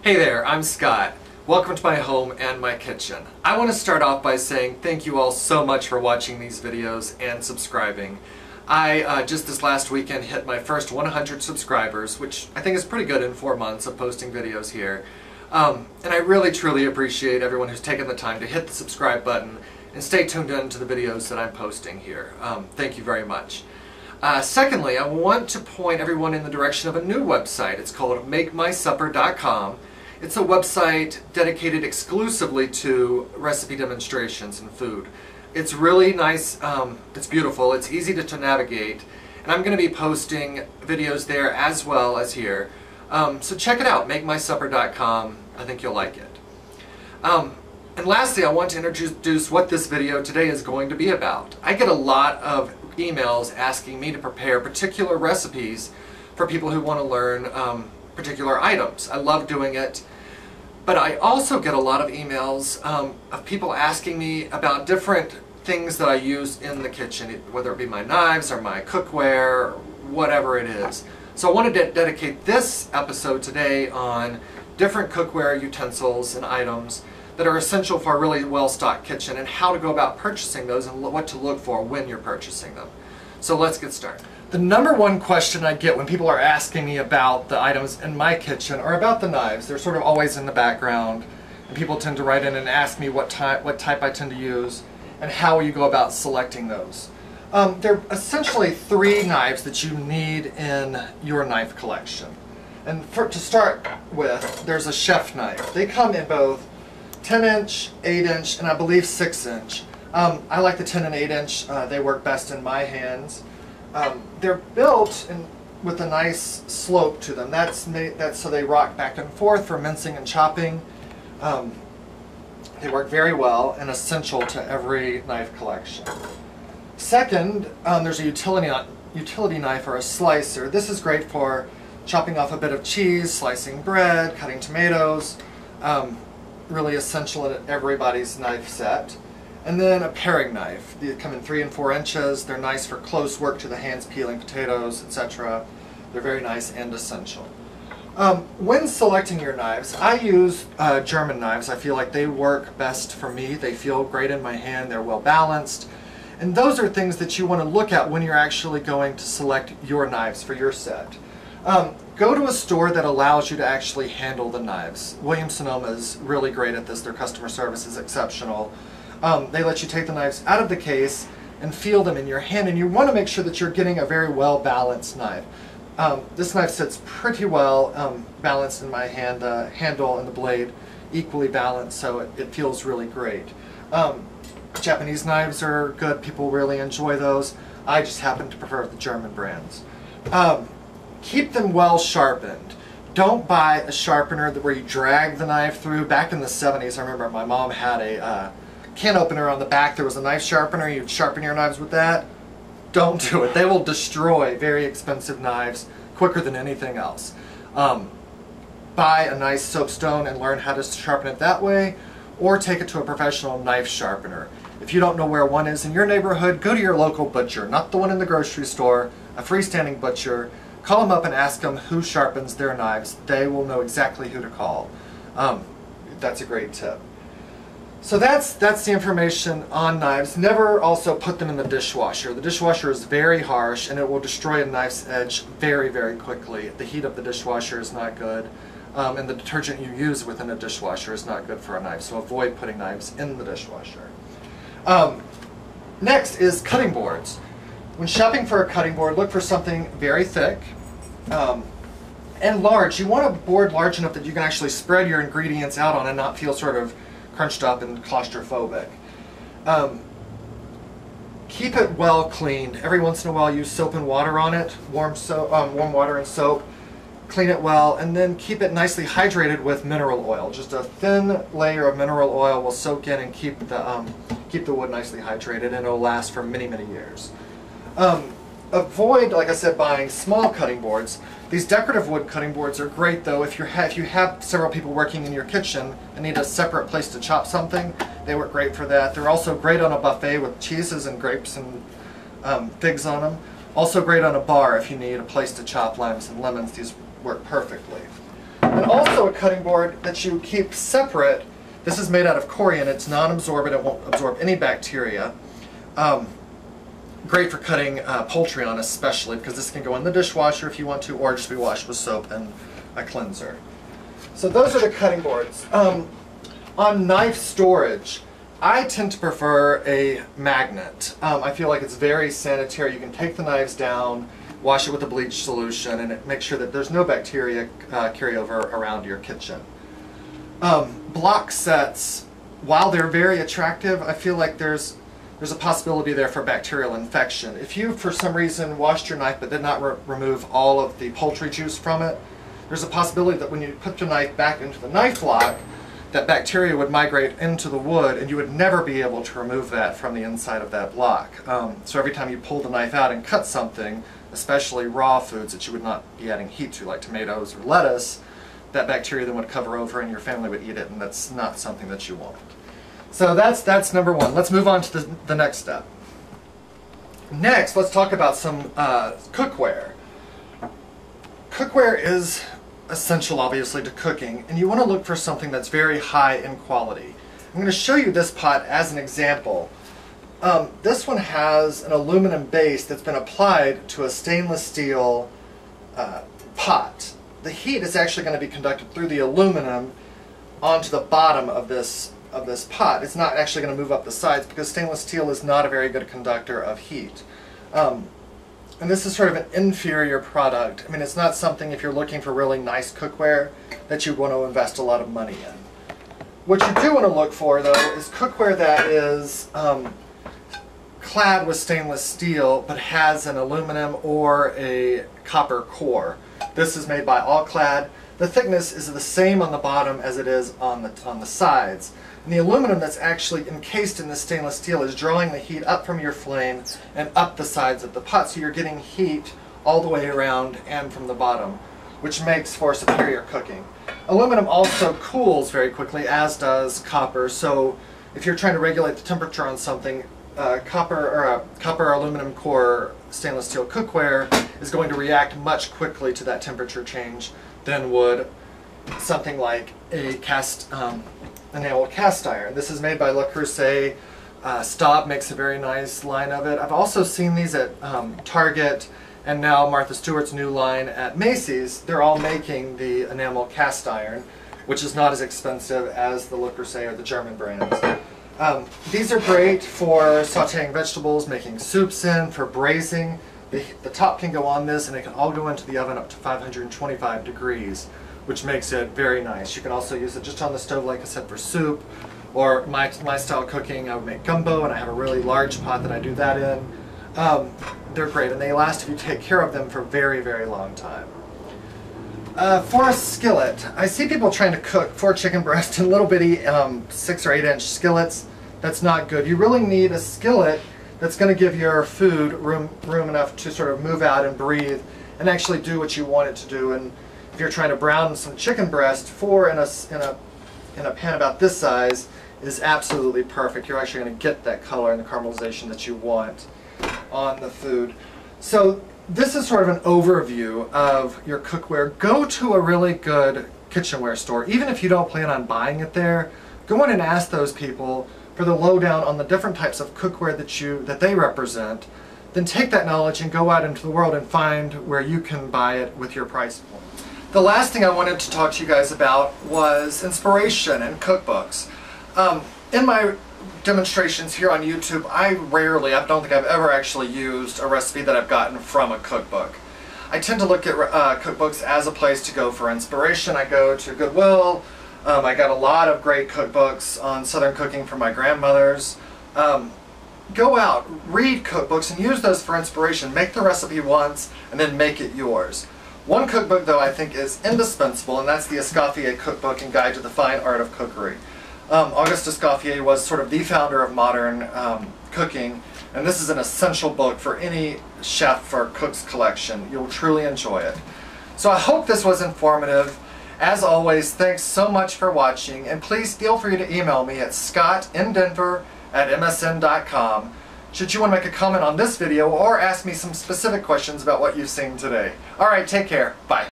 Hey there, I'm Scott. Welcome to my home and my kitchen. I want to start off by saying thank you all so much for watching these videos and subscribing. I just this last weekend hit my first 100 subscribers, which I think is pretty good in 4 months of posting videos here. And I really truly appreciate everyone who's taken the time to hit the subscribe button and stay tuned in to the videos that I'm posting here. Thank you very much. Secondly, I want to point everyone in the direction of a new website. It's called MakeMySupper.com. It's a website dedicated exclusively to recipe demonstrations and food. It's really nice, it's beautiful, it's easy to navigate, and I'm going to be posting videos there as well as here. So check it out, MakeMySupper.com. I think you'll like it. And lastly, I want to introduce what this video today is going to be about. I get a lot of emails asking me to prepare particular recipes for people who want to learn particular items. I love doing it. But I also get a lot of emails of people asking me about different things that I use in the kitchen, whether it be my knives or my cookware, or whatever it is. So I wanted to dedicate this episode today on different cookware utensils and items that are essential for a really well-stocked kitchen and how to go about purchasing those and what to look for when you're purchasing them. So let's get started. The number one question I get when people are asking me about the items in my kitchen or about the knives, they're sort of always in the background, and people tend to write in and ask me what type I tend to use and how you go about selecting those. There are essentially 3 knives that you need in your knife collection. And to start with, there's a chef knife. They come in both 10-inch, 8-inch, and I believe 6-inch. I like the 10 and 8-inch. They work best in my hands. They're built with a nice slope to them. That's so they rock back and forth for mincing and chopping. They work very well and essential to every knife collection. Second, there's a utility knife or a slicer. This is great for chopping off a bit of cheese, slicing bread, cutting tomatoes. Really essential in everybody's knife set. And then a paring knife. They come in 3 and 4 inches. They're nice for close work to the hands, peeling potatoes, etc. They're very nice and essential. When selecting your knives, I use German knives. I feel like they work best for me. They feel great in my hand. They're well balanced. And those are things that you want to look at when you're actually going to select your knives for your set. Go to a store that allows you to actually handle the knives. Williams-Sonoma is really great at this. Their customer service is exceptional. They let you take the knives out of the case and feel them in your hand, and you want to make sure that you're getting a very well balanced knife. This knife sits pretty well balanced in my hand. The handle and the blade equally balanced, so it feels really great. Japanese knives are good. People really enjoy those. I just happen to prefer the German brands. Keep them well sharpened. Don't buy a sharpener where you drag the knife through. Back in the 70s, I remember my mom had a can opener on the back. There was a knife sharpener. You'd sharpen your knives with that. Don't do it. They will destroy very expensive knives quicker than anything else. Buy a nice soapstone and learn how to sharpen it that way, or take it to a professional knife sharpener. If you don't know where one is in your neighborhood, go to your local butcher, not the one in the grocery store, a freestanding butcher. Call them up and ask them who sharpens their knives. They will know exactly who to call. That's a great tip. So that's the information on knives. Never also put them in the dishwasher. The dishwasher is very harsh and it will destroy a knife's edge very, very quickly. The heat of the dishwasher is not good, and the detergent you use within a dishwasher is not good for a knife, so avoid putting knives in the dishwasher. Next is cutting boards. When shopping for a cutting board, look for something very thick and large. You want a board large enough that you can actually spread your ingredients out on and not feel sort of crunched up and claustrophobic. Keep it well cleaned. Every once in a while use soap and water on it, warm water and soap. Clean it well, and then keep it nicely hydrated with mineral oil. Just a thin layer of mineral oil will soak in and keep the wood nicely hydrated, and it'll last for many, many years. Avoid, like I said, buying small cutting boards. These decorative wood cutting boards are great though if you have several people working in your kitchen and need a separate place to chop something. They work great for that. They're also great on a buffet with cheeses and grapes and figs on them. Also great on a bar if you need a place to chop limes and lemons. These work perfectly. And also cutting board that you keep separate. This is made out of corian. It's non-absorbent. It won't absorb any bacteria. Great for cutting poultry on, especially because this can go in the dishwasher if you want to, or just be washed with soap and a cleanser. So those are the cutting boards. On knife storage, I tend to prefer a magnet. I feel like it's very sanitary. You can take the knives down, wash it with a bleach solution, and it makes sure that there's no bacteria carry over around your kitchen. Block sets, while they're very attractive, I feel like there's a possibility there for bacterial infection. If you, for some reason, washed your knife but did not remove all of the poultry juice from it, there's a possibility that when you put your knife back into the knife block, that bacteria would migrate into the wood and you would never be able to remove that from the inside of that block. So every time you pull the knife out and cut something, especially raw foods that you would not be adding heat to, like tomatoes or lettuce, that bacteria then would cover over and your family would eat it, and that's not something that you want. So that's number one. Let's move on to the next step. Next, let's talk about some cookware. Cookware is essential, obviously, to cooking, and you want to look for something that's very high in quality. I'm going to show you this pot as an example. This one has an aluminum base that's been applied to a stainless steel pot. The heat is actually going to be conducted through the aluminum onto the bottom of this pot. It's not actually going to move up the sides because stainless steel is not a very good conductor of heat. And this is sort of an inferior product. I mean, it's not something, if you're looking for really nice cookware, that you want to invest a lot of money in. What you do want to look for, though, is cookware that is clad with stainless steel but has an aluminum or a copper core. This is made by All-Clad. The thickness is the same on the bottom as it is on the sides. And the aluminum that's actually encased in the stainless steel is drawing the heat up from your flame and up the sides of the pot, so you're getting heat all the way around and from the bottom, which makes for superior cooking. Aluminum also cools very quickly, as does copper, so if you're trying to regulate the temperature on something, copper aluminum core stainless steel cookware is going to react much quickly to that temperature change than would something like a enamel cast iron. This is made by Le Creuset. Staub makes a very nice line of it. I've also seen these at Target, and now Martha Stewart's new line at Macy's. They're all making the enamel cast iron, which is not as expensive as the Le Creuset or the German brands. These are great for sauteing vegetables, making soups in, for braising. The top can go on this and it can all go into the oven up to 525 degrees, which makes it very nice. You can also use it just on the stove, like I said, for soup, or my style cooking. I would make gumbo, and I have a really large pot that I do that in. They're great, and they last if you take care of them for a very, very long time. For a skillet, I see people trying to cook 4 chicken breasts in little bitty 6 or 8 inch skillets. That's not good. You really need a skillet that's going to give your food room enough to sort of move out and breathe and actually do what you want it to do. And if you're trying to brown some chicken breast, 4 in a pan about this size is absolutely perfect. You're actually going to get that color and the caramelization that you want on the food. So this is sort of an overview of your cookware. Go to a really good kitchenware store. Even if you don't plan on buying it there, go in and ask those people for the lowdown on the different types of cookware that they represent. Then take that knowledge and go out into the world and find where you can buy it with your price point. The last thing I wanted to talk to you guys about was inspiration and cookbooks. In my demonstrations here on YouTube, I don't think I've ever actually used a recipe that I've gotten from a cookbook. I tend to look at cookbooks as a place to go for inspiration. I go to Goodwill. I got a lot of great cookbooks on Southern cooking from my grandmothers. Go out, read cookbooks, and use those for inspiration. Make the recipe once, and then make it yours. One cookbook, though, I think is indispensable, and that's the Escoffier Cookbook and Guide to the Fine Art of Cookery. Auguste Escoffier was sort of the founder of modern cooking, and this is an essential book for any chef or cook's collection. You'll truly enjoy it. So I hope this was informative. As always, thanks so much for watching, and please feel free to email me at scottindenver@msn.com should you want to make a comment on this video or ask me some specific questions about what you've seen today. Alright, take care. Bye.